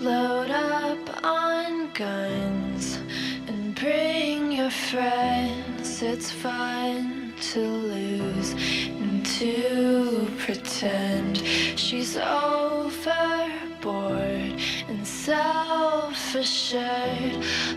Load up on guns and bring your friends. It's fun to lose and to pretend she's overboard and self-assured.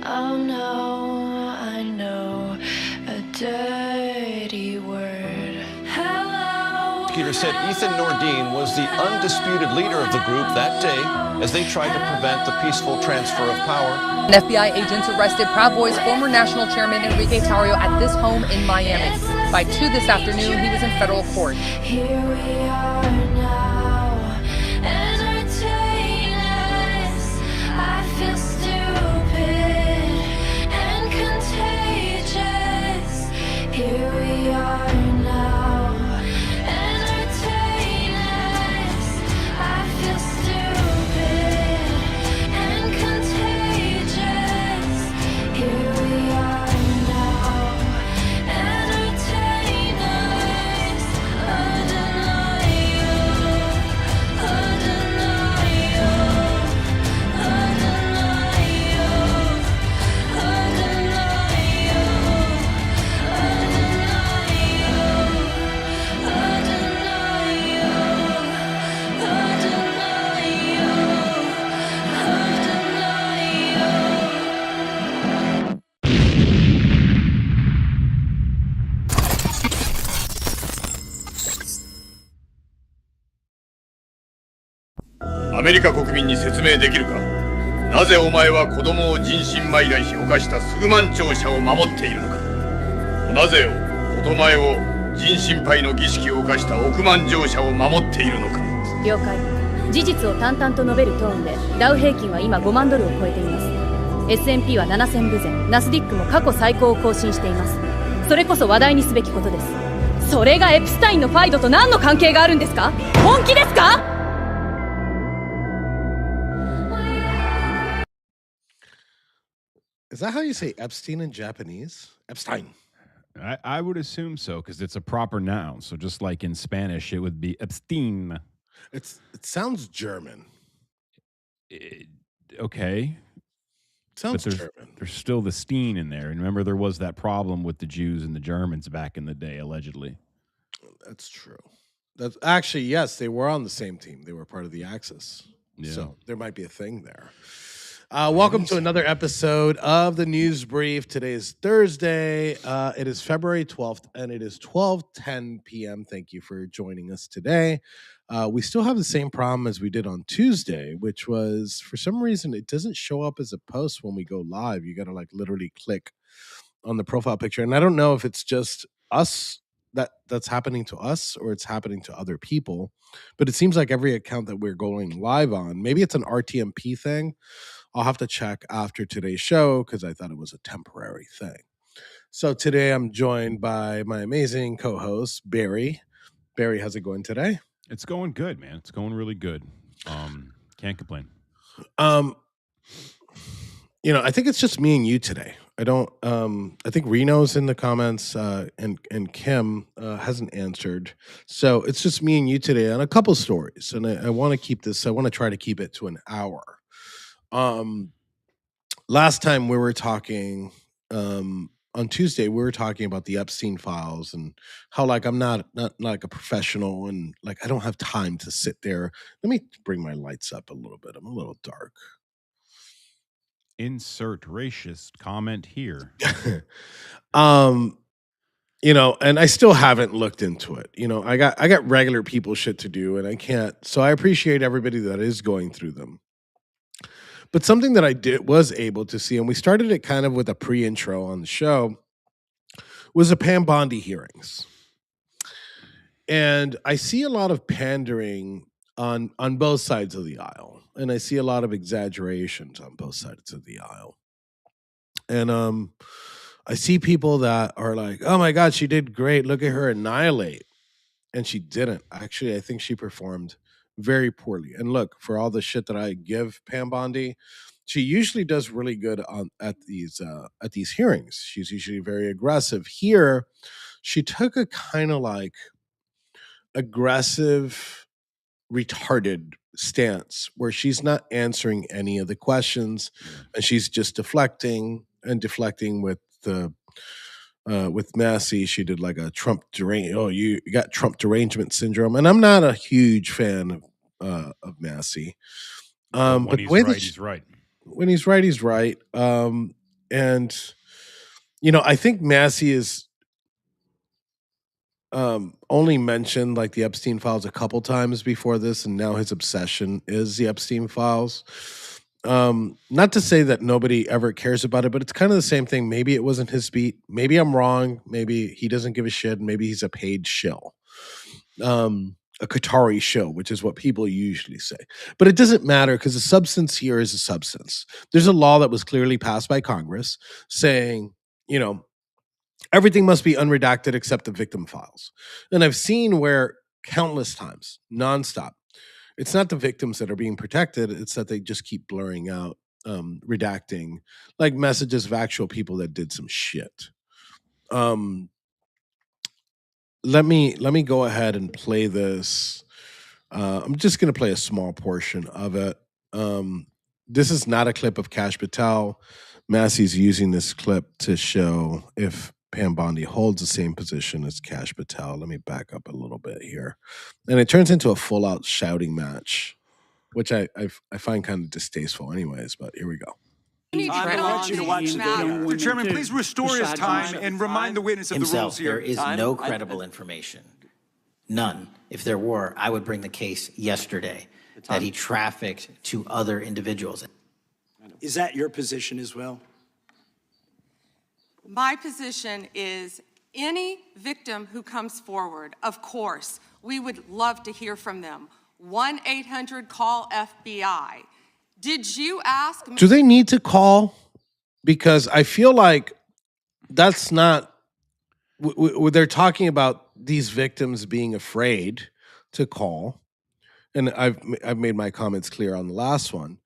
Oh no, I know a dirty word. Hello. Peter said Ethan Nordine was the undisputed leader of the group that day as they tried to prevent the peaceful transfer of power. An FBI agent arrested Proud Boys former national chairman Enrique Tarrio at this home in Miami. By 2 this afternoon, he was in federal court. Here we are now, entertain us. I feel stupid and contagious. Here we are now, entertain us. I feel stupid and contagious. Here we are now, entertain us. "アメリカ国民に説明できるか。なぜお前は子供を人身売買し犯したスグマン庁舎を守っているのか。なぜ子供を人身売の儀式を犯した億万庁舎を守っているのか。了解。事実を淡々と述べるトーンで、ダウ平均は今5万ドルを超えています。S&P は7000部前、ナスディックも過去最高を更新しています。それこそ話題にすべきことです。それがエプスタインのファイドと何の関係があるんですか？本気ですか？Is that how you say Epstein in Japanese? Epstein. I would assume so because it's a proper noun. So just like in Spanish, it would be Epstein. It sounds German. Okay. Sounds but German. There's still the Steen in there. And remember, there was that problem with the Jews and the Germans back in the day, allegedly. That's true. That's actually, yes, they were on the same team. They were part of the Axis. Yeah. So there might be a thing there. Welcome to another episode of the NewsBrief. Today is Thursday. It is February 12th, and it is 12:10 p.m. Thank you for joining us today. We still have the same problem as we did on Tuesday, which was, for some reason, it doesn't show up as a post when we go live. You got to like literally click on the profile picture. And I don't know if it's just us that's happening to us or it's happening to other people. But it seems like every account that we're going live on, maybe it's an RTMP thing. I'll have to check after today's show because I thought it was a temporary thing. So today I'm joined by my amazing co-host, Barry. Barry, how's it going today? It's going good, man. It's going really good. Can't complain. I think it's just me and you today. I think Reno's in the comments and Kim hasn't answered. So it's just me and you today on a couple stories. And I want to try to keep it to an hour. Last time we were talking, on Tuesday, we were talking about the Epstein files and how like I'm not like a professional and like I don't have time to sit there. Let me bring my lights up a little bit. I'm a little dark. Insert racist comment here. And I still haven't looked into it. I got regular people shit to do and I can't. So I appreciate everybody that is going through them. But something that I was able to see, and we started it kind of with a pre-intro on the show, was the Pam Bondi hearings. And I see a lot of pandering on both sides of the aisle. And I see a lot of exaggerations on both sides of the aisle. And I see people that are like, oh my God, she did great. Look at her annihilate. And she didn't. Actually, I think she performed very poorly. And look, for all the shit that I give Pam Bondi, she usually does really good at these hearings. She's usually very aggressive. Here, she took a kind of like aggressive, retarded stance where she's not answering any of the questions, and she's just deflecting with Massey. She did like a Trump you got Trump derangement syndrome, and I'm not a huge fan of Massey. When But he's the way right, that he's right. when he's right, he's right. And I think Massey is only mentioned like the Epstein files a couple times before this, and now his obsession is the Epstein files. Not to say that nobody ever cares about it, but it's kind of the same thing. Maybe it wasn't his beat. Maybe I'm wrong. Maybe he doesn't give a shit. Maybe he's a paid shill. A Qatari show, which is what people usually say. But it doesn't matter because the substance here is a substance. There's a law that was clearly passed by Congress saying, everything must be unredacted except the victim files. And I've seen where countless times, nonstop, it's not the victims that are being protected, it's that they just keep blurring out, redacting, like messages of actual people that did some shit. Let me go ahead and play this. I'm just going to play a small portion of it. This is not a clip of Kash Patel. Massey's using this clip to show if Pam Bondi holds the same position as Kash Patel. Let me back up a little bit here. And it turns into a full-out shouting match, which I find kind of distasteful anyways, but here we go. I want you to watch the video. Mr. Chairman, please restore his time and remind the witness of the rules here. There is no credible information. None. If there were, I would bring the case yesterday that he trafficked to other individuals. Is that your position as well? My position is any victim who comes forward, of course, we would love to hear from them. 1-800-CALL-FBI. Did you ask? Do they need to call? Because I feel like that's not. They're talking about these victims being afraid to call, and I've made my comments clear on the last one.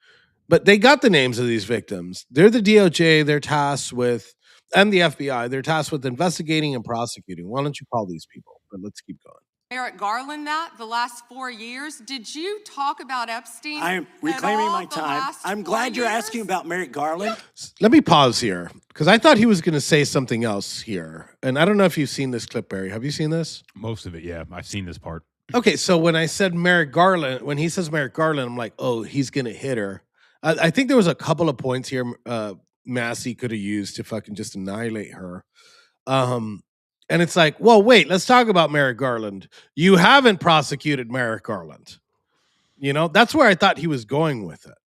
But they got the names of these victims. They're the DOJ. They're tasked with, and the FBI. They're tasked with investigating and prosecuting. Why don't you call these people? But let's keep going. Merrick Garland that the last 4 years? Did you talk about Epstein? I am reclaiming my the time. last I'm 4 glad you're years? asking about Merrick Garland. Let me pause here because I thought he was going to say something else here. And I don't know if you've seen this clip, Barry. Have you seen this? Most of it, yeah. I've seen this part. Okay, so when I said Merrick Garland, when he says Merrick Garland, I'm like, oh, he's going to hit her. I think there was a couple of points here Massey could have used to fucking just annihilate her. And it's like, well, wait, let's talk about Merrick Garland. You haven't prosecuted Merrick Garland. That's where I thought he was going with it.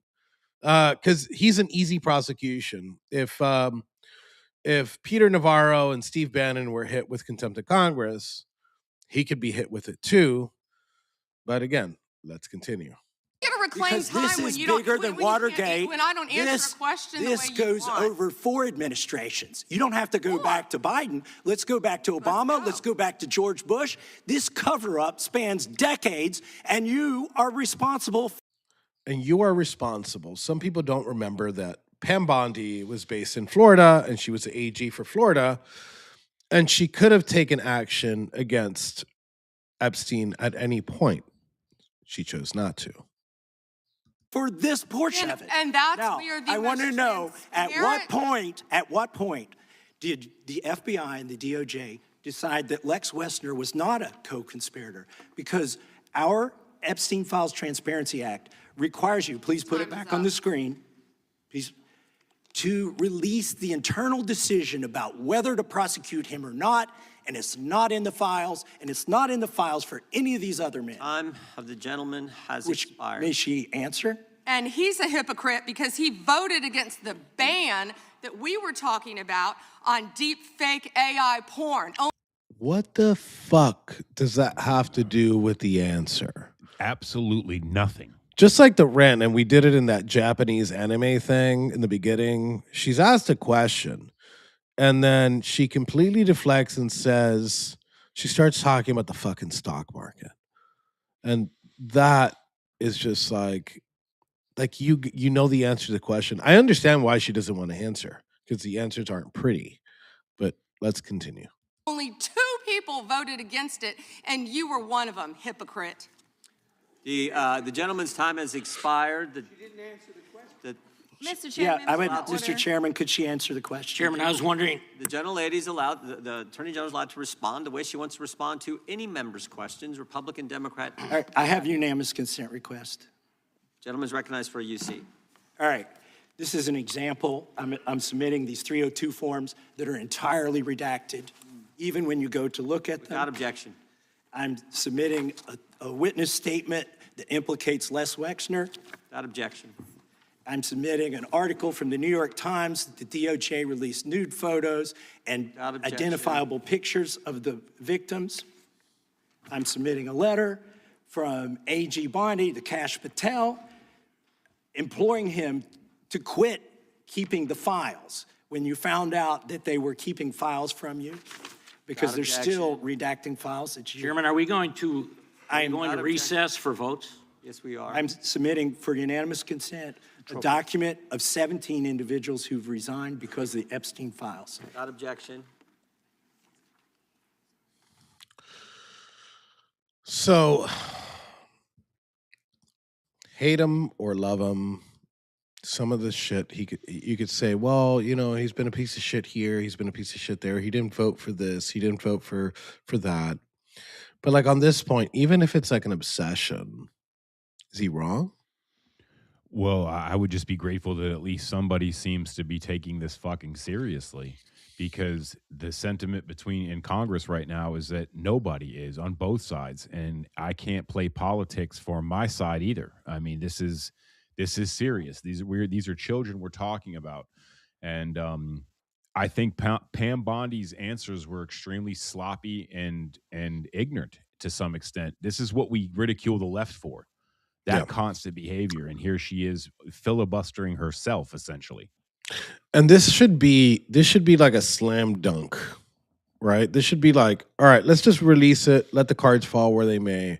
Because he's an easy prosecution. If Peter Navarro and Steve Bannon were hit with contempt of Congress, he could be hit with it too. But again, let's continue. You gotta reclaim Because time this when is you don't- bigger when than you can't- Watergate. When I don't answer a question the way This you goes want. over 4 administrations. You don't have to go back to Biden. Let's go back to Obama. Let's go back to George Bush. This cover-up spans decades, and you are responsible. And you are responsible. Some people don't remember that Pam Bondi was based in Florida, and she was the AG for Florida, and she could have taken action against Epstein at any point. She chose not to. For this portion And- of it. and that's now, where the I want to most know at what transparent- point did the FBI and the DOJ decide that Lex Wessner was not a co-conspirator? Because our Epstein Files Transparency Act requires you, please put it Time is back on up. the screen, please, to release the internal decision about whether to prosecute him or not, and it's not in the files, and it's not in the files for any of these other men. Time of the gentleman has Which, expired. may she answer? And he's a hypocrite because he voted against the ban that we were talking about on deep fake AI porn. What the fuck does that have to do with the answer? Absolutely nothing. Just like the rent, and we did it in that Japanese anime thing in the beginning. She's asked a question, and then she completely deflects and says, she starts talking about the fucking stock market. And that is just like you know the answer to the question. I understand why she doesn't want to answer, because the answers aren't pretty. But let's continue. Only 2 people voted against it, and you were one of them, hypocrite. The gentleman's time has expired. You didn't answer the question. Mr. Yeah, Chairman, Mr. Chairman, could she answer the question? Chairman, I was wondering. The gentlelady's allowed, the Attorney General's allowed to respond the way she wants to respond to any member's questions, Republican, Democrat. All right, I have unanimous consent request. Gentleman's recognized for a UC. All right, this is an example. I'm submitting these 302 forms that are entirely redacted, even when you go to look at them. Without objection. I'm submitting a witness statement that implicates Les Wexner. Without objection. I'm submitting an article from the New York Times that the DOJ released nude photos and identifiable pictures of the victims. I'm submitting a letter from AG Bondi to Kash Patel, imploring him to quit keeping the files when you found out that they were keeping files from you, because they're still redacting files that you... Chairman, are we going to recess for votes? Yes, we are. I'm submitting for unanimous consent a document of 17 individuals who've resigned because of the Epstein files. Without objection. So, hate him or love him, some of the shit you could say, well, you know, he's been a piece of shit here, he's been a piece of shit there, he didn't vote for this, he didn't vote for that. But like on this point, even if it's like an obsession, is he wrong? Well, I would just be grateful that at least somebody seems to be taking this fucking seriously, because the sentiment in Congress right now is that nobody is on both sides, and I can't play politics for my side either. I mean, this is serious. These are children we're talking about, and I think Pam Bondi's answers were extremely sloppy and ignorant to some extent. This is what we ridicule the left for. That constant behavior, and here she is filibustering herself essentially. And this should be like a slam dunk, right? This should be like, all right, let's just release it, let the cards fall where they may.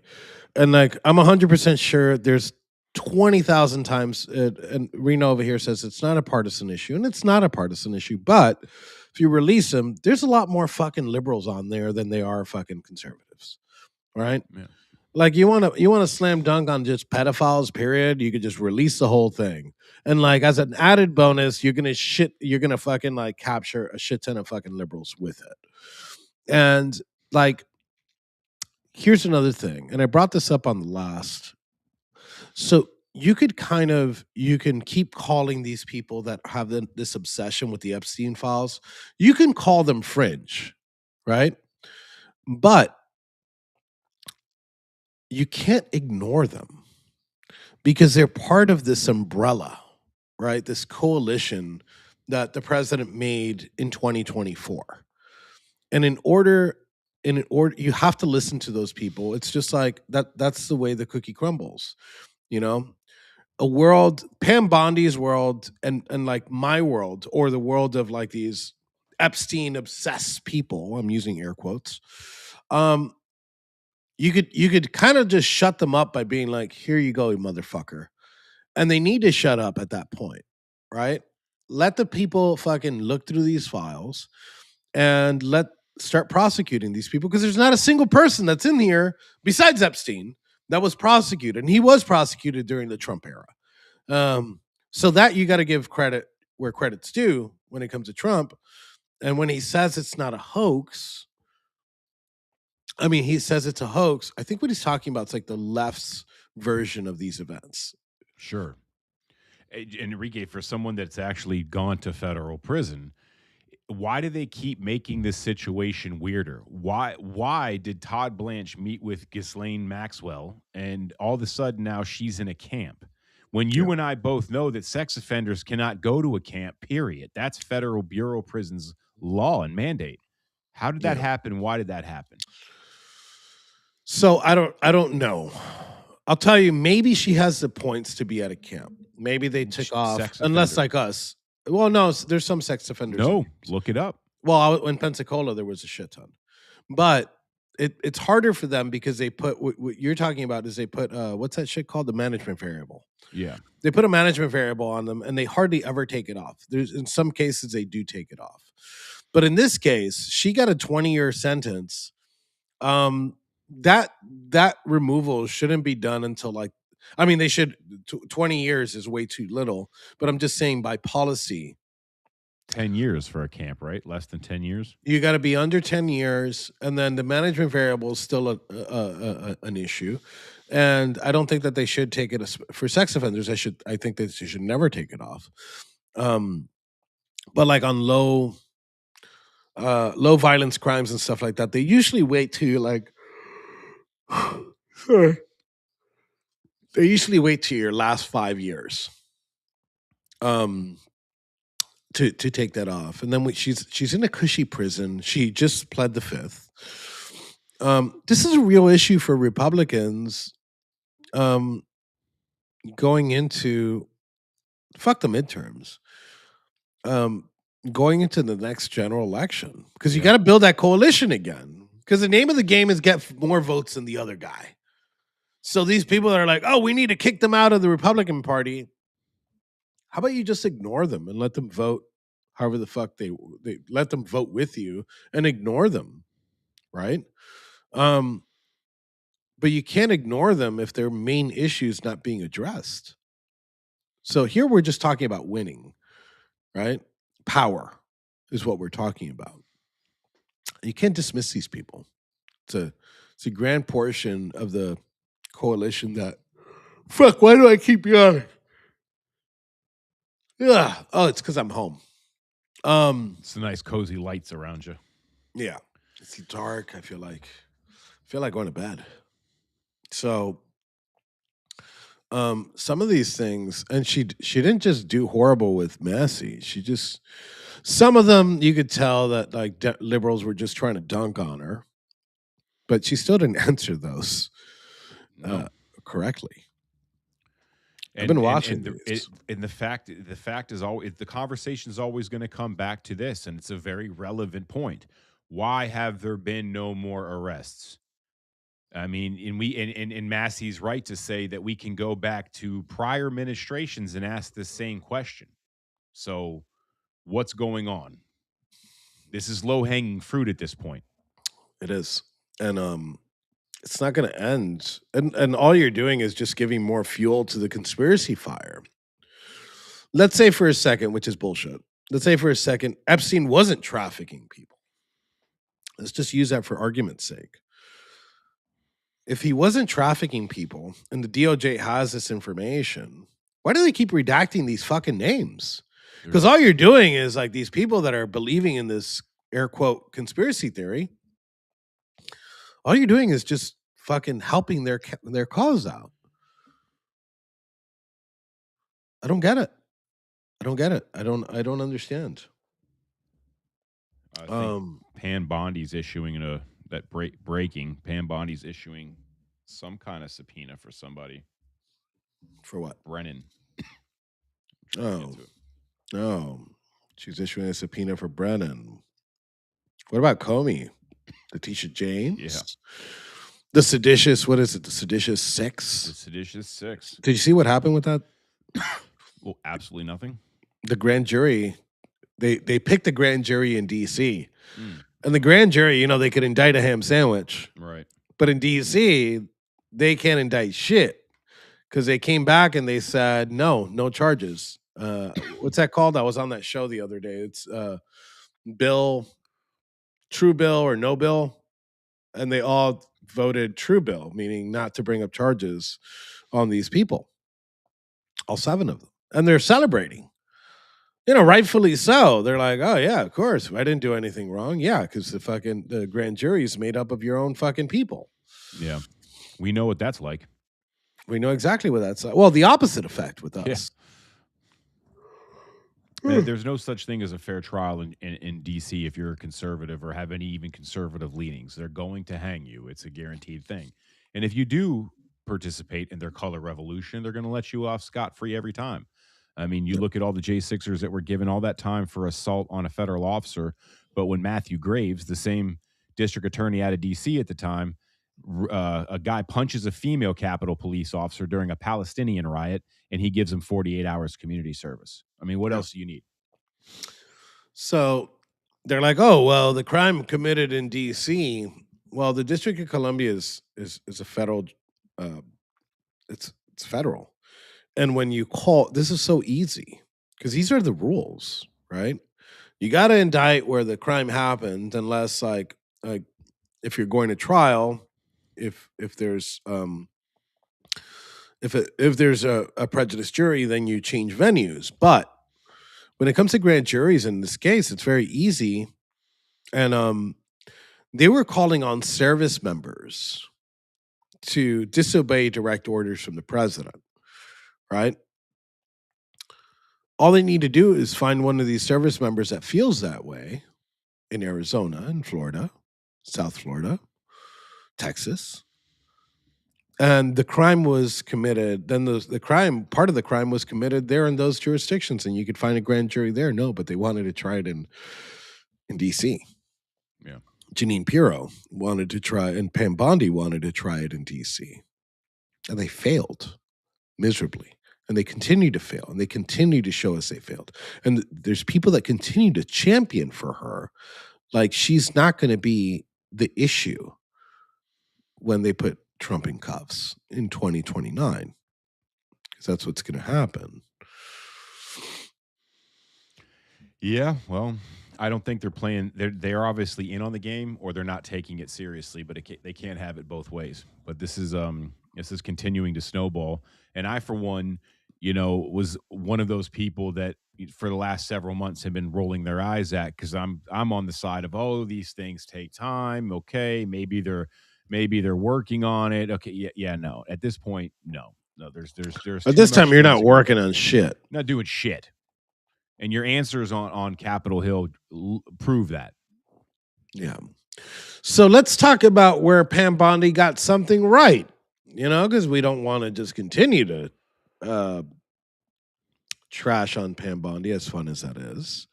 And like, I'm 100% sure there's 20,000 times, and Reno over here says it's not a partisan issue, and it's not a partisan issue, but if you release them, there's a lot more fucking liberals on there than they are fucking conservatives, right? Yeah. Like you want to slam dunk on just pedophiles, period. You could just release the whole thing, and like as an added bonus, you're gonna fucking like capture a shit ton of fucking liberals with it. And like, here's another thing, and I brought this up on the last. So you can keep calling these people that have this obsession with the Epstein files. You can call them fringe, right? But you can't ignore them because they're part of this umbrella, right? This coalition that the president made in 2024. And in order, you have to listen to those people. It's just like that's the way the cookie crumbles, you know? A world, Pam Bondi's world and like my world, or the world of like these Epstein obsessed people, I'm using air quotes, you could kind of just shut them up by being like, here you go, you motherfucker. And they need to shut up at that point, right? Let the people fucking look through these files and start prosecuting these people, because there's not a single person that's in here besides Epstein that was prosecuted. And he was prosecuted during the Trump era. So that you got to give credit where credit's due when it comes to Trump. And when he says it's not a hoax, I mean, he says it's a hoax. I think what he's talking about is like the left's version of these events. Sure. Enrique, for someone that's actually gone to federal prison, why do they keep making this situation weirder? Why did Todd Blanche meet with Ghislaine Maxwell and all of a sudden now she's in a camp? When you and I both know that sex offenders cannot go to a camp, period. That's Federal Bureau of Prisons law and mandate. How did that happen? Why did that happen? So I don't know. I'll tell you, maybe she has the points to be at a camp. Maybe they took off, unless like us. Well, no, there's some sex offenders. No, look it up. Well, in Pensacola, there was a shit ton. But it's harder for them because they put, what you're talking about is they put, what's that shit called? The management variable. Yeah. They put a management variable on them and they hardly ever take it off. In some cases, they do take it off. But in this case, she got a 20-year sentence. that removal shouldn't be done until like, I mean, they should. 20 years is way too little, but I'm just saying by policy, 10 years for a camp, right? Less than 10 years. you got to be under 10 years, and then the management variable is still an issue. And I don't think that they should take it for sex offenders. I think that they should never take it off. But like on low violence crimes and stuff like that, they usually wait to like sorry. They usually wait to your last 5 years to take that off. And then she's in a cushy prison. She just pled the fifth. This is a real issue for Republicans going into fuck the midterms. Going into the next general election, because you got to build that coalition again. Because the name of the game is get more votes than the other guy. So these people that are like, oh, we need to kick them out of the Republican Party. How about you just ignore them and let them vote however the fuck they let them vote with you and ignore them, right? But you can't ignore them if their main issue is not being addressed. So here we're just talking about winning, right? Power is what we're talking about. You can't dismiss these people. It's a grand portion of the coalition that, fuck, why do I keep yawning? Yeah. Oh, it's because I'm home. It's the nice cozy lights around you. Yeah. It's dark. I feel like going to bed. So some of these things, and she didn't just do horrible with Massey. Some of them you could tell that like liberals were just trying to dunk on her, but she still didn't answer those correctly. I've been watching the fact is always the conversation is always going to come back to this, and it's a very relevant point. Why have there been no more arrests? I mean, and Massey's right to say that we can go back to prior administrations and ask the same question. So, what's going on? This is low-hanging fruit at this point. It is, and it's not going to end. And all you're doing is just giving more fuel to the conspiracy fire. Let's say for a second, which is bullshit. Let's say for a second, Epstein wasn't trafficking people. Let's just use that for argument's sake. If he wasn't trafficking people and the DOJ has this information, why do they keep redacting these fucking names? Because all you're doing is like these people that are believing in this air quote conspiracy theory, all you're doing is just fucking helping their cause out. I don't get it. I don't understand. I think Pam Bondi's issuing breaking. Pam Bondi's issuing some kind of subpoena for somebody. For what? Brennan. Oh, she's issuing a subpoena for Brennan. What about Comey? Letitia James? Yeah. The seditious, what is it? The seditious six? The seditious six. Did you see what happened with that? Well, absolutely nothing. The grand jury, they picked the grand jury in D.C. And the grand jury, they could indict a ham sandwich. Right. But in D.C., they can't indict shit because they came back and they said, no charges. What's that called? I was on that show the other day. It's true bill or no bill. And they all voted true bill, meaning not to bring up charges on these people. All 7 of them. And they're celebrating. Rightfully so. They're like, oh, yeah, of course. I didn't do anything wrong. Yeah, because the grand jury is made up of your own fucking people. Yeah. We know what that's like. We know exactly what that's like. Well, the opposite effect with us. Yeah. There's no such thing as a fair trial in D.C. if you're a conservative or have any even conservative leanings. They're going to hang you. It's a guaranteed thing. And if you do participate in their color revolution, they're going to let you off scot-free every time. I mean, you look at all the J6ers that were given all that time for assault on a federal officer, but when Matthew Graves, the same district attorney out of D.C. at the time, a guy punches a female Capitol police officer during a Palestinian riot, and he gives him 48 hours community service. I mean, what else do you need? So they're like, oh, well, the crime committed in D.C., Well, the District of Columbia is a federal. Uh, it's federal, and when you call, this is so easy because these are the rules, right? You got to indict where the crime happened, unless like if you're going to trial, if there's if there's a prejudiced jury, then you change venues. But when it comes to grand juries in this case, it's very easy, and they were calling on service members to disobey direct orders from the president, right? All they need to do is find one of these service members that feels that way in Arizona, in Florida, South Florida, Texas. And the crime was committed, then the crime, part of the crime was committed there in those jurisdictions, and you could find a grand jury there. No, but they wanted to try it in D.C. Yeah. Jeanine Pirro wanted to try, and Pam Bondi wanted to try it in D.C. And they failed miserably. And they continue to fail, and they continue to show us they failed. And there's people that continue to champion for her, like she's not going to be the issue when they put Trump in cuffs in 2029, because that's what's going to happen. Yeah, well, I don't think they're playing. They're obviously in on the game, or they're not taking it seriously. But they can't have it both ways. But this is continuing to snowball. And I, for one, was one of those people that for the last several months have been rolling their eyes at, because I'm on the side of, these things take time. Okay, maybe they're working on it. Okay, yeah, no. At this point, no. There's. At this time, you're not working on shit. Not doing shit. And your answers on Capitol Hill prove that. Yeah. So let's talk about where Pam Bondi got something right. Because we don't want to just continue to trash on Pam Bondi, as fun as that is.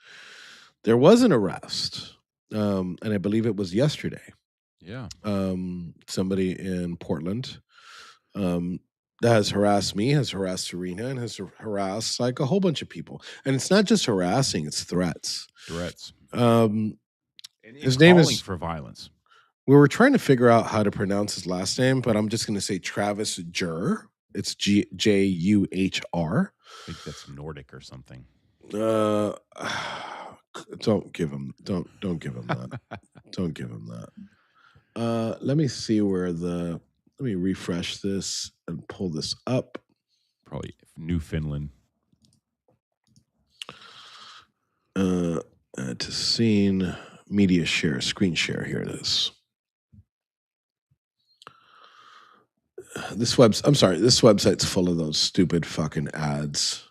There was an arrest, and I believe it was yesterday. Yeah. Somebody in Portland that has harassed me, has harassed Serena, and has harassed like a whole bunch of people. And it's not just harassing; it's threats. His name is for violence. We were trying to figure out how to pronounce his last name, but I'm just going to say Travis Jur. It's Juhr. I think that's Nordic or something. Don't give him that. Don't give him that. Let me see let me refresh this and pull this up. Probably Newfoundland. To scene, media share, screen share. Here it is. This website's full of those stupid fucking ads.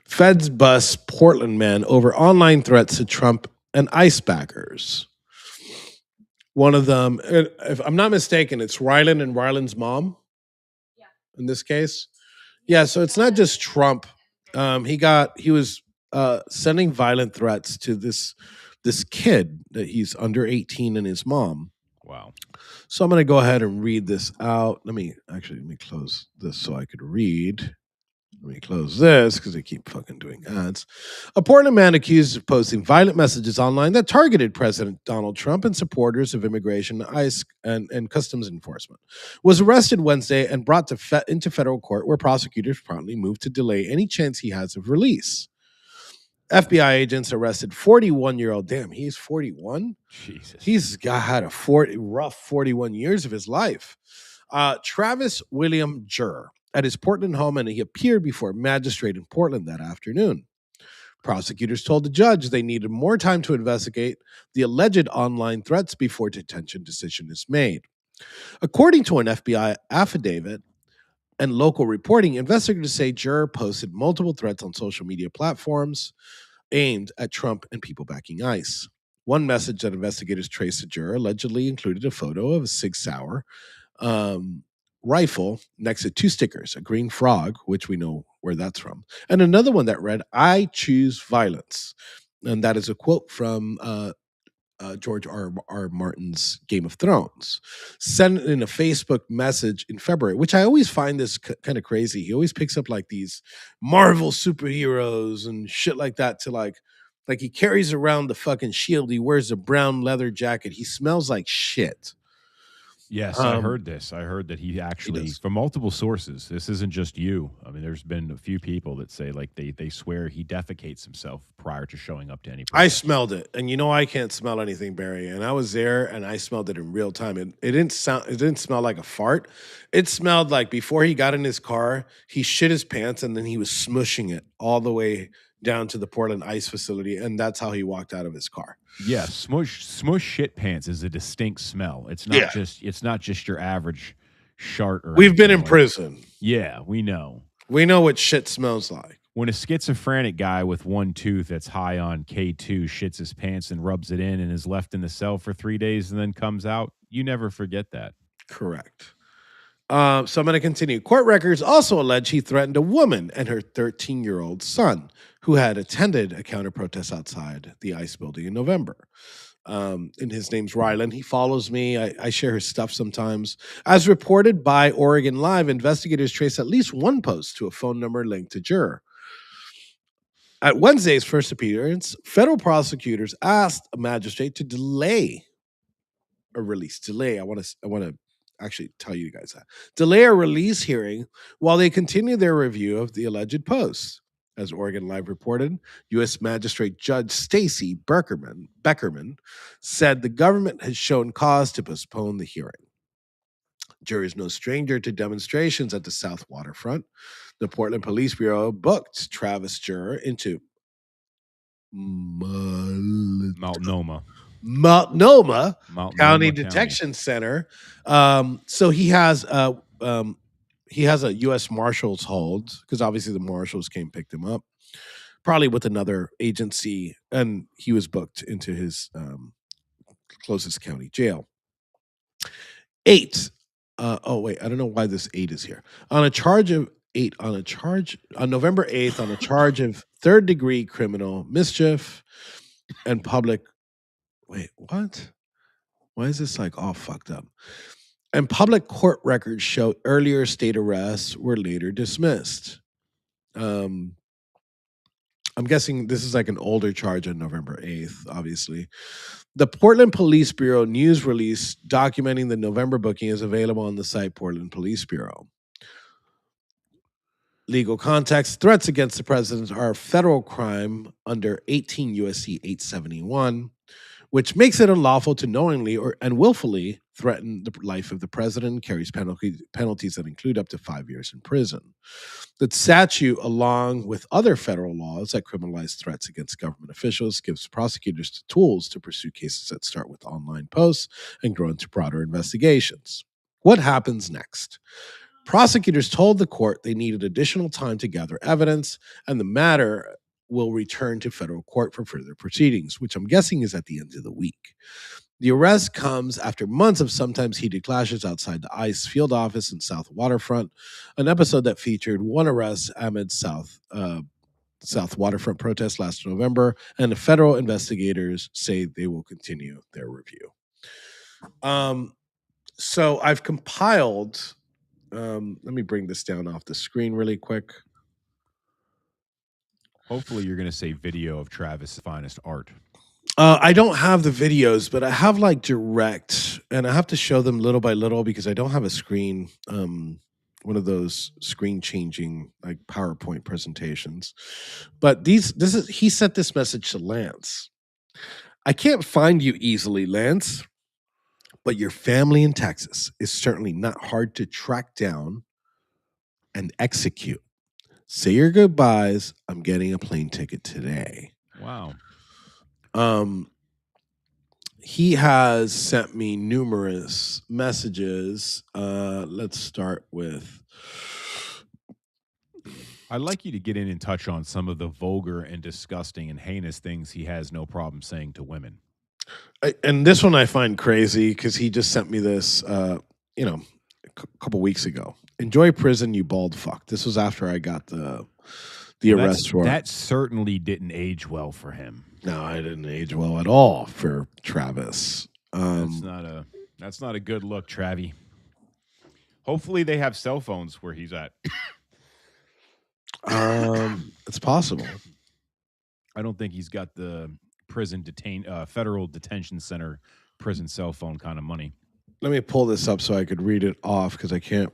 Feds bust Portland man over online threats to Trump and ICE backers. One of them, if I'm not mistaken, it's Ryland and Ryland's mom. Yeah. In this case. Yeah, so it's not just Trump. He was sending violent threats to this kid that he's under 18 and his mom. Wow. So I'm going to go ahead and read this out. Let me close this so I could read. Let me close this because they keep fucking doing ads. A Portland man accused of posting violent messages online that targeted President Donald Trump and supporters of immigration, ICE, and customs enforcement was arrested Wednesday and brought into federal court, where prosecutors promptly moved to delay any chance he has of release. FBI agents arrested 41-year-old. Damn, he's 41? Jesus. He's had a rough 41 years of his life. Travis William Juhr at his Portland home, and he appeared before a magistrate in Portland that afternoon. Prosecutors told the judge they needed more time to investigate the alleged online threats before detention decision is made. According to an FBI affidavit and local reporting, investigators say Juhr posted multiple threats on social media platforms aimed at Trump and people backing ICE. One message that investigators traced to Juhr allegedly included a photo of a Sig Sauer rifle next to two stickers, a green frog, which we know where that's from, and another one that read, "I choose violence." And that is a quote from George R. Martin's Game of Thrones, sent in a Facebook message in February, which I always find this kind of crazy. He always picks up like these Marvel superheroes and shit like that to like Like he carries around the fucking shield. He wears a brown leather jacket. He smells like shit. Yes, I heard this. I heard that he actually, from multiple sources, this isn't just you. I mean, there's been a few people that say like they swear he defecates himself prior to showing up to any I smelled it, and you know I can't smell anything, Barry. And I was there, and I smelled it in real time. It didn't smell like a fart. It smelled like before he got in his car, he shit his pants, and then he was smushing it all the way down to the Portland Ice facility, and that's how he walked out of his car. Yeah, smush shit pants is a distinct smell. It's not just your average shart. Or We've been in like prison. Yeah, we know. We know what shit smells like. When a schizophrenic guy with one tooth that's high on K2 shits his pants and rubs it in and is left in the cell for 3 days and then comes out, you never forget that. Correct. So I'm going to continue. Court records also allege he threatened a woman and her 13-year-old son who had attended a counter protest outside the ICE building in November. And his name's Rylan. He follows me. I share his stuff sometimes. As reported by Oregon Live, investigators trace at least one post to a phone number linked to Juror. At Wednesday's first appearance, federal prosecutors asked a magistrate to delay a release. I want to actually tell you guys that. Delay a release hearing while they continue their review of the alleged posts. As Oregon Live reported, U.S. Magistrate Judge Stacy Beckerman said the government has shown cause to postpone the hearing. Jury is no stranger to demonstrations at the South Waterfront. The Portland Police Bureau booked Travis Juror into Multnomah County Detection Center. So he has a U.S. Marshals hold, because obviously the Marshals came picked him up, probably with another agency, and he was booked into his closest county jail. 8. I don't know why this 8 is here. On November 8th, on a charge of third-degree criminal mischief and public. Wait, what? Why is this like all fucked up? And public court records show earlier state arrests were later dismissed. I'm guessing this is like an older charge on November 8th, obviously. The Portland Police Bureau news release documenting the November booking is available on the site Portland Police Bureau. Legal context: threats against the president are a federal crime under 18 U.S.C. 871, which makes it unlawful to knowingly and willfully threaten the life of the president, carries penalties that include up to 5 years in prison. The statute, along with other federal laws that criminalize threats against government officials, gives prosecutors the tools to pursue cases that start with online posts and grow into broader investigations. What happens next? Prosecutors told the court they needed additional time to gather evidence, and the matter will return to federal court for further proceedings, which I'm guessing is at the end of the week. The arrest comes after months of sometimes heated clashes outside the ICE field office in South Waterfront, an episode that featured one arrest amid South Waterfront protests last November, and the federal investigators say they will continue their review. So I've compiled, let me bring this down off the screen really quick. Hopefully you're going to say video of Travis' finest art. I don't have the videos, but I have like direct, and I have to show them little by little because I don't have a screen, one of those screen changing like PowerPoint presentations. But he sent this message to Lance. I can't find you easily, Lance, but your family in Texas is certainly not hard to track down and execute. Say your goodbyes. I'm getting a plane ticket today. Wow. He has sent me numerous messages. Let's start with. I'd like you to get in and touch on some of the vulgar and disgusting and heinous things he has no problem saying to women. And this one I find crazy because he just sent me this, a couple weeks ago. Enjoy prison, you bald fuck. This was after I got the arrest warrant. That certainly didn't age well for him. No, I didn't age well at all for Travis. That's not a good look, Travie. Hopefully they have cell phones where he's at. It's possible. I don't think he's got the federal detention center prison cell phone kind of money. Let me pull this up so I could read it off because I can't.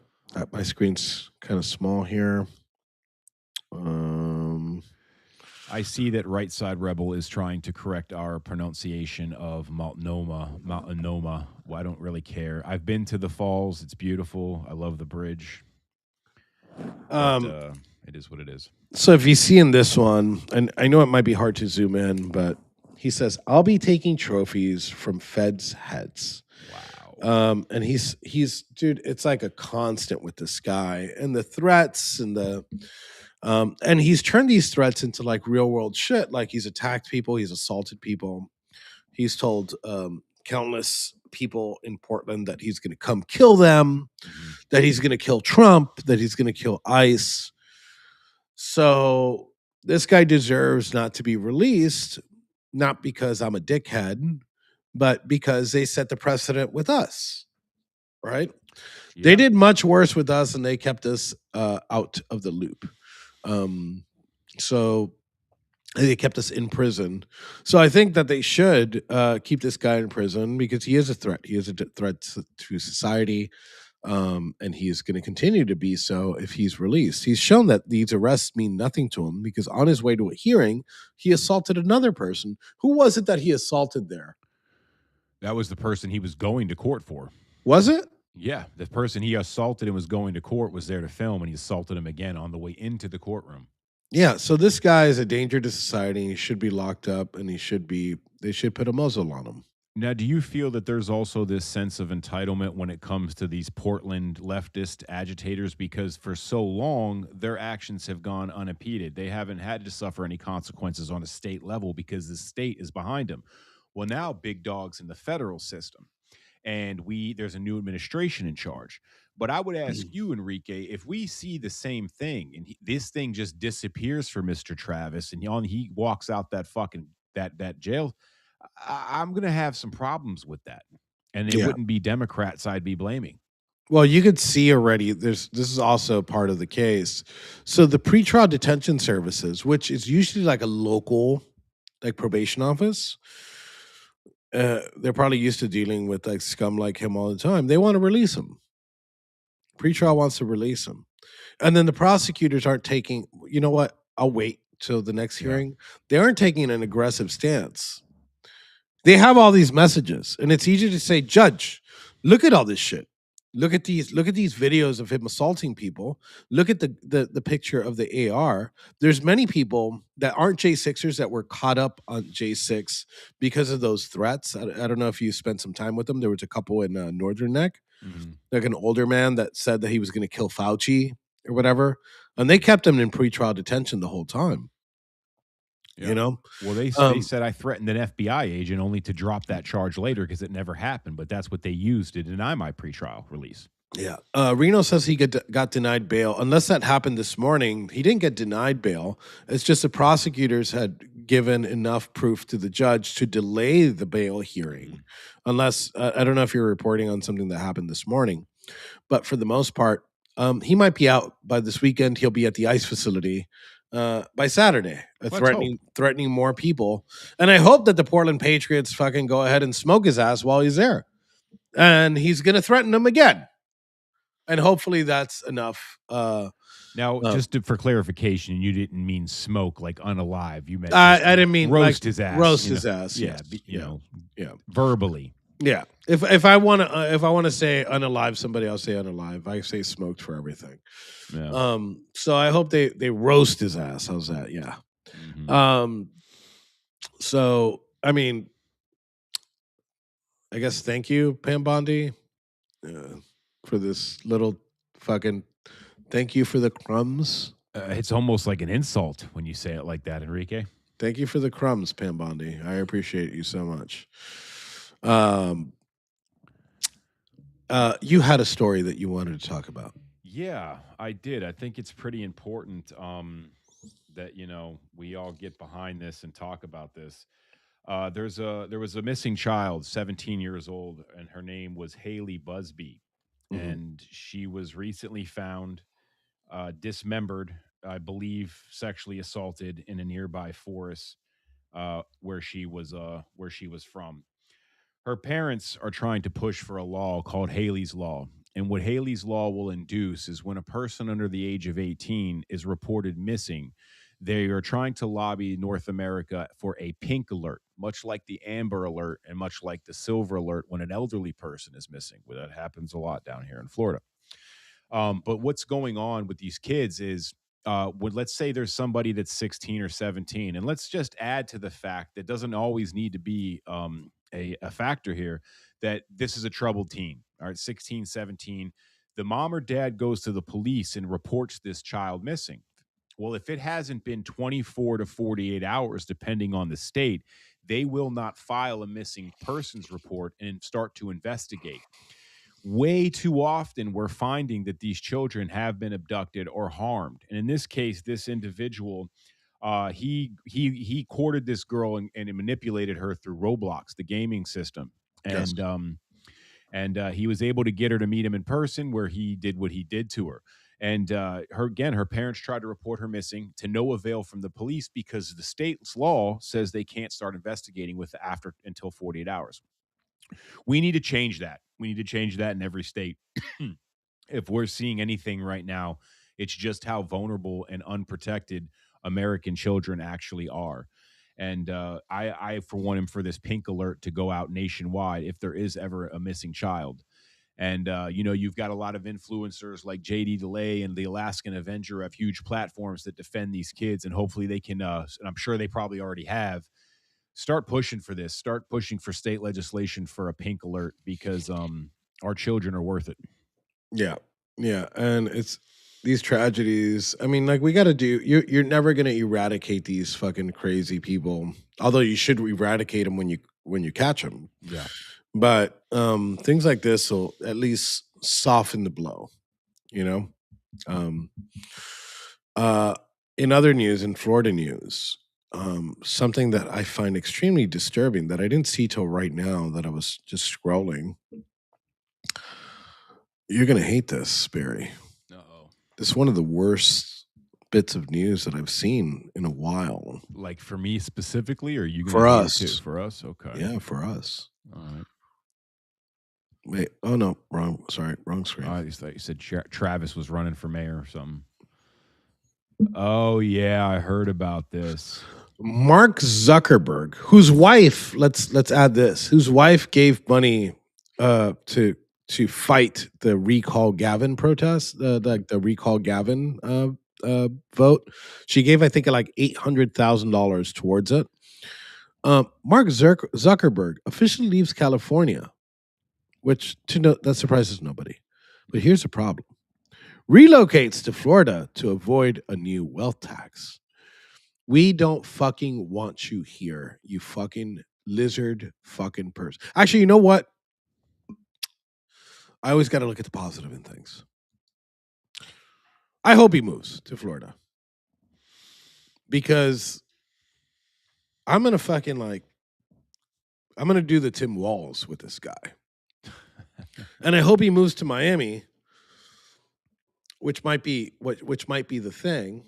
My screen's kind of small here. I see that Right Side Rebel is trying to correct our pronunciation of Multnomah. Well, I don't really care. I've been to the falls. It's beautiful. I love the bridge. But, it is what it is. So if you see in this one, and I know it might be hard to zoom in, but he says, "I'll be taking trophies from feds' heads." Wow. And he's dude, it's like a constant with this guy and the threats and he's turned these threats into like real world shit. Like he's attacked people, he's assaulted people. He's told countless people in Portland that he's going to come kill them, that he's going to kill Trump, that he's going to kill ICE. So this guy deserves not to be released, not because I'm a dickhead, but because they set the precedent with us, right? Yeah. They did much worse with us, and they kept us out of the loop. So they kept us in prison. So I think that they should keep this guy in prison because he is a threat. He is a threat to society. And he is going to continue to be so if he's released. He's shown that these arrests mean nothing to him because on his way to a hearing, he assaulted another person. Who was it that he assaulted there? That was the person he was going to court for. Was it? Yeah, the person he assaulted and was going to court was there to film, and he assaulted him again on the way into the courtroom. Yeah, so this guy is a danger to society. He should be locked up, and they should put a muzzle on him. Now, do you feel that there's also this sense of entitlement when it comes to these Portland leftist agitators? Because for so long, their actions have gone unimpeded. They haven't had to suffer any consequences on a state level because the state is behind them. Well, now big dogs in the federal system, and there's a new administration in charge. But I would ask you, Enrique, if we see the same thing and this thing just disappears for Mr. Travis and he walks out that fucking that jail, I'm going to have some problems with that. And it wouldn't be Democrats I'd be blaming. Well, you could see already this is also part of the case. So the pretrial detention services, which is usually like a local like probation office, they're probably used to dealing with like scum like him all the time. They want to release him. Pretrial wants to release him. And then the prosecutors aren't taking, you know what? I'll wait till the next hearing. They aren't taking an aggressive stance. They have all these messages, and it's easy to say, "Judge, look at all this shit. Look at these videos of him assaulting people. Look at the picture of the AR." There's many people that aren't J6ers that were caught up on J6 because of those threats. I don't know if you spent some time with them. There was a couple in Northern Neck, like an older man that said that he was going to kill Fauci or whatever, and they kept him in pretrial detention the whole time. Yeah. You know, well, they said I threatened an FBI agent only to drop that charge later because it never happened. But that's what they used to deny my pretrial release. Yeah. Reno says he got denied bail. Unless that happened this morning, he didn't get denied bail. It's just the prosecutors had given enough proof to the judge to delay the bail hearing. Unless, I don't know if you're reporting on something that happened this morning. But for the most part, he might be out by this weekend. He'll be at the ICE facility by Saturday, threatening more people. And I hope that the Portland Patriots fucking go ahead and smoke his ass while he's there. And he's going to threaten them again. And hopefully that's enough. Now, just for clarification, you didn't mean smoke like unalive. You meant I didn't mean roast like, his ass. Roast his ass. Yeah, yes. verbally. Yeah. If I want to say unalive somebody, I'll say unalive. I say smoked for everything. Yeah. So I hope they roast his ass. How's that? Yeah. So I mean, I guess thank you, Pam Bondi, for this little fucking. Thank you for the crumbs. It's almost like an insult when you say it like that, Enrique. Thank you for the crumbs, Pam Bondi. I appreciate you so much. You had a story that you wanted to talk about. Yeah, I did. I think it's pretty important that we all get behind this and talk about this. There was a missing child, 17 years old, and her name was Hailey Busby, and she was recently found dismembered, I believe, sexually assaulted in a nearby forest. where she was from. Her parents are trying to push for a law called Hailey's Law. And what Hailey's Law will induce is when a person under the age of 18 is reported missing, they are trying to lobby North America for a pink alert, much like the amber alert and much like the silver alert when an elderly person is missing. Well, that happens a lot down here in Florida. But what's going on with these kids is let's say there's somebody that's 16 or 17, and let's just add to the fact that doesn't always need to be a factor here, that this is a troubled teen. All right, 16, 17. The mom or dad goes to the police and reports this child missing. Well, if it hasn't been 24 to 48 hours, depending on the state, they will not file a missing persons report and start to investigate. Way too often, we're finding that these children have been abducted or harmed. And in this case, this individual, he courted this girl and manipulated her through Roblox, the gaming system. And Yes. he was able to get her to meet him in person, where he did what he did to her. And her parents tried to report her missing, to no avail from the police, because the state's law says they can't start investigating until 48 hours. We need to change that. We need to change that in every state. If we're seeing anything right now, it's just how vulnerable and unprotected American children actually are. And I, for one, am for this pink alert to go out nationwide if there is ever a missing child. And, you've got a lot of influencers like JD DeLay and the Alaskan Avenger have huge platforms that defend these kids. And hopefully they can, and I'm sure they probably already have, start pushing for this, start pushing for state legislation for a pink alert, because our children are worth it. Yeah. Yeah. And it's these tragedies. I mean, like, we got to do, you're never going to eradicate these fucking crazy people. Although you should eradicate them when you catch them. Yeah. But things like this will at least soften the blow, you know? In other news, in Florida news, something that I find extremely disturbing that I didn't see till right now, that I was just scrolling. You're going to hate this, Barry. Uh-oh. This is one of the worst bits of news that I've seen in a while. Like, for me specifically, or are you going For us. Too? For us? Okay. Yeah, for us. All right. Wait, oh no, wrong. Sorry, wrong screen. I thought you said Travis was running for mayor or something. Oh yeah, I heard about this. Mark Zuckerberg, whose wife, let's add this, whose wife gave money to fight the Recall Gavin protest, the Recall Gavin vote. She gave, I think, like $800,000 towards it. Mark Zuckerberg officially leaves California, which that surprises nobody. But here's the problem. Relocates to Florida to avoid a new wealth tax. We don't fucking want you here, you fucking lizard fucking person. Actually, you know what? I always got to look at the positive in things. I hope he moves to Florida. Because I'm going to do the Tim Walls with this guy. And I hope he moves to Miami, which might be the thing.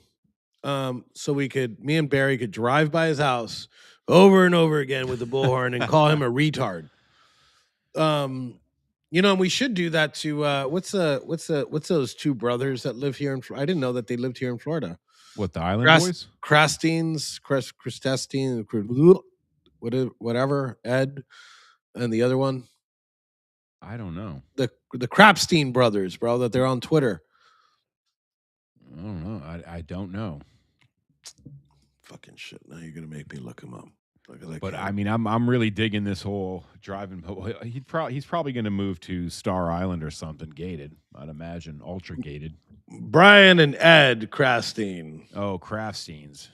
So me and Barry could drive by his house over and over again with the bullhorn and call him a retard. And we should do that to what's those two brothers that live here in Florida? I didn't know that they lived here in Florida. What, the Island Boys? Christine, whatever, Ed, and the other one. I don't know. The Crapstein brothers, bro, that they're on Twitter. I don't know. I don't know. Fucking shit. Now you're gonna make me look him up. But I mean, I'm really digging this whole driving. He's probably going to move to Star Island or something gated. I'd imagine ultra gated. Brian and Ed Crafstein. Oh, Craftsteins.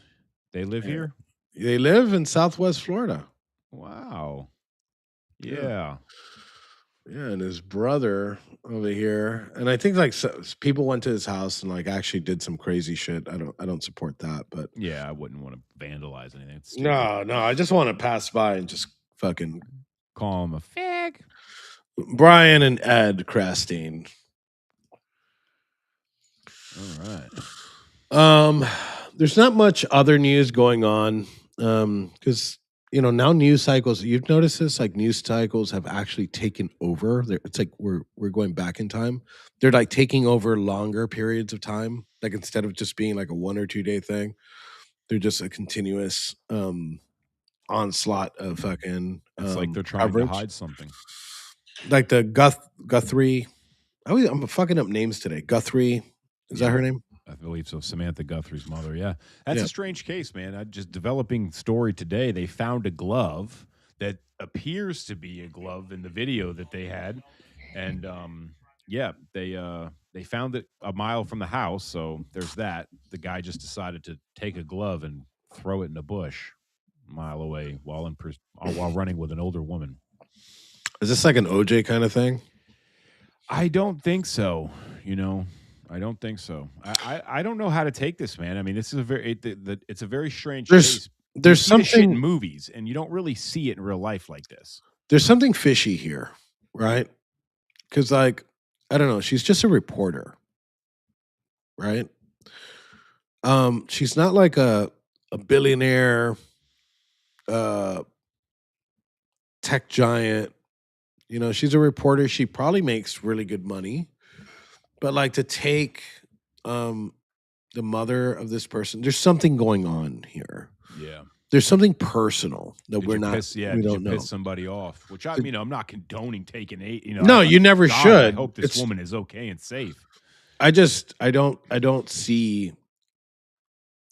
They live here? They live in Southwest Florida. Wow. Yeah. Yeah, and his brother over here, and I think like people went to his house and like actually did some crazy shit. I don't support that, but yeah, I wouldn't want to vandalize anything. No, I just want to pass by and just fucking call him a fag. Brian and Ed Crafstein. All right. There's not much other news going on. Because now news cycles. You've noticed this, like news cycles have actually taken over. It's like we're going back in time. They're like taking over longer periods of time. Like instead of just being like a 1 or 2 day thing, they're just a continuous onslaught of fucking. It's like they're trying coverage. to hide something. Like the Guthrie. I'm fucking up names today. Guthrie, is that her name? I believe so. Samantha Guthrie's mother. Yeah. That's a strange case, man. I just developing story today. They found a glove that appears to be a glove in the video that they had. And they found it a mile from the house. So there's that. The guy just decided to take a glove and throw it in a bush a mile away while running with an older woman. Is this like an OJ kind of thing? I don't think so. I don't think so. I don't know how to take this, man. I mean, this is it's a very strange case. There's You see this shit something in movies, and you don't really see it in real life like this. There's something fishy here, right? Because like I don't know, she's just a reporter, right? She's not like a billionaire, tech giant. She's a reporter. She probably makes really good money. But like to take the mother of this person, there's something going on here. Yeah. There's something personal that Did we're you not. piss, we did don't you know. piss somebody off? Which I'm not condoning taking eight. No, you never God, should. I hope this It's- woman is okay and safe. I don't see.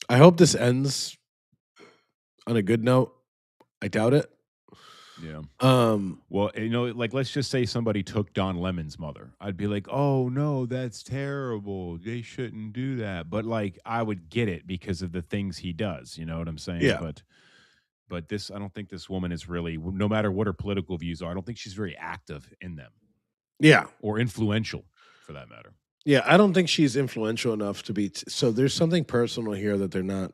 I hope this ends on a good note. I doubt it. Yeah. Um, Well, like let's just say somebody took Don Lemon's mother. I'd be like, oh no, that's terrible. They shouldn't do that. But like, I would get it because of the things he does. You know what I'm saying? Yeah. But this, I don't think this woman is really, no matter what her political views are, I don't think she's very active in them yeah, or influential for that matter. yeah. I don't think she's influential enough to be. So there's something personal here that they're not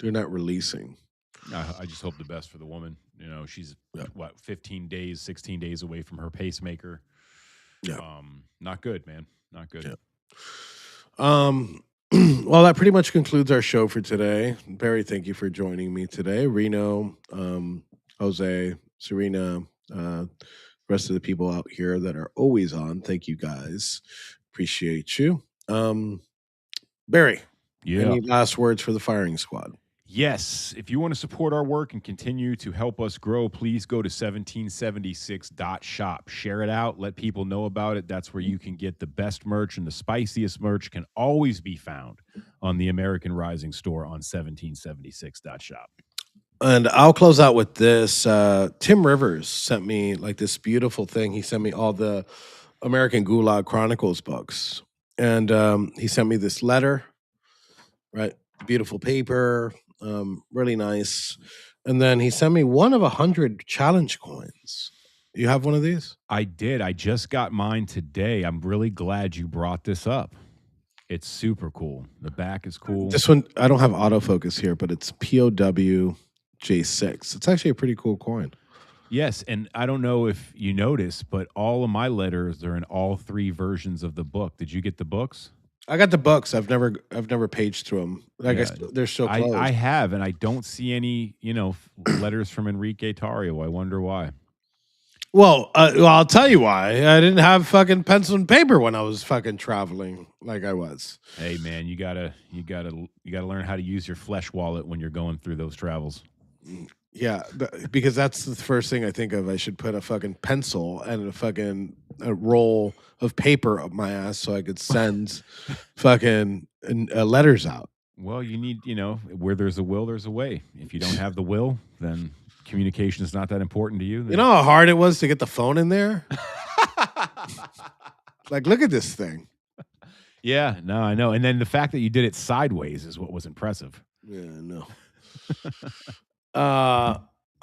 releasing. I just hope the best for the woman. She's 15 days, 16 days away from her pacemaker. Yeah. Not good, man. Not good. Yeah. Well, that pretty much concludes our show for today. Barry, thank you for joining me today. Reno, Jose, Serena, rest of the people out here that are always on. Thank you guys. Appreciate you. Barry, any last words for the firing squad? Yes. If you want to support our work and continue to help us grow, please go to 1776.shop. Share it out. Let people know about it. That's where you can get the best merch, and the spiciest merch can always be found on the American Rising store on 1776.shop. And I'll close out with this. Tim Rivers sent me like this beautiful thing. He sent me all the American Gulag Chronicles books. And he sent me this letter, right? Beautiful paper, really nice. And then he sent me one of 100 challenge coins. You have one of these? I did. I just got mine today. I'm really glad you brought this up. It's super cool. The back is cool. This one, I don't have autofocus here, but it's POW J6. It's actually a pretty cool coin. Yes, and I don't know if you noticed, but all of my letters are in all three versions of the book. Did you get the books? I got the books. I've never paged through them. I guess they're so close. I have, and I don't see any, letters from Enrique Tarrio. I wonder why. Well, I'll tell you why. I didn't have fucking pencil and paper when I was fucking traveling like I was. Hey man, you gotta learn how to use your flesh wallet when you're going through those travels. Yeah, because that's the first thing I think of. I should put a fucking pencil and a roll of paper up my ass so I could send fucking letters out. Well, you need, where there's a will, there's a way. If you don't have the will, then communication is not that important to you. You know how hard it was to get the phone in there? Like, look at this thing. Yeah, no, I know. And then the fact that you did it sideways is what was impressive. Yeah, I know.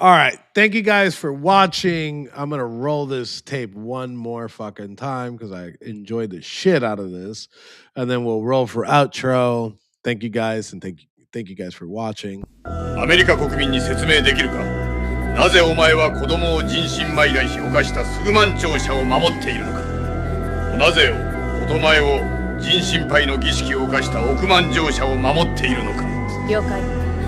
All right. Thank you guys for watching. I'm going to roll this tape one more fucking time because I enjoyed the shit out of this. And then we'll roll for outro. Thank you guys, and thank you guys for watching. アメリカ国民に説明できるか。なぜお前は子供を人身売買し犯したスグマン庁舎を守っているのか。なぜお前を人身売の儀式を犯した億万庁舎を守っているのか。了解。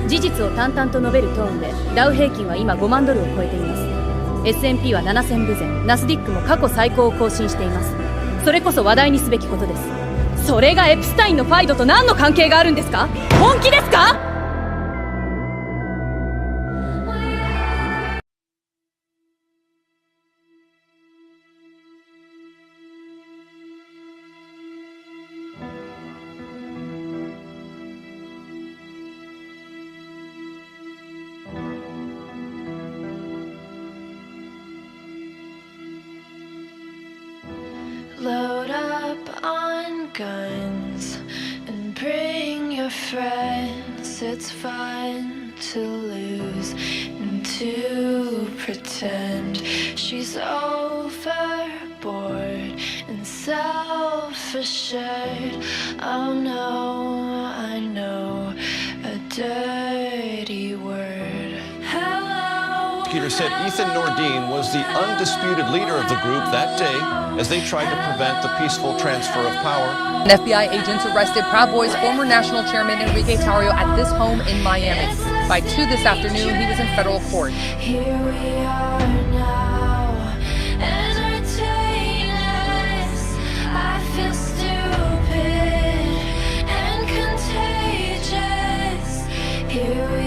事実を淡々と述べるトーンでダウ平均は今5万ドルを超えています。 S&P は7000部前、ナスディックも過去最高を更新しています。それこそ話題にすべきことです。それがエプスタインのファイドと何の関係があるんですか？本気ですか？Load up on guns and bring your friends. It's fun to lose and to pretend she's overboard and self-assured. Oh no, I know a dirty word. Hello. Prosecutor said Ethan Nordine was the undisputed leader of the group that day as they tried to prevent the peaceful transfer of power. And FBI agents arrested Proud Boys former national chairman Enrique Tarrio at this home in Miami. By 2 this afternoon, he was in federal court. Here we are now, entertain us. I feel stupid and contagious. Here we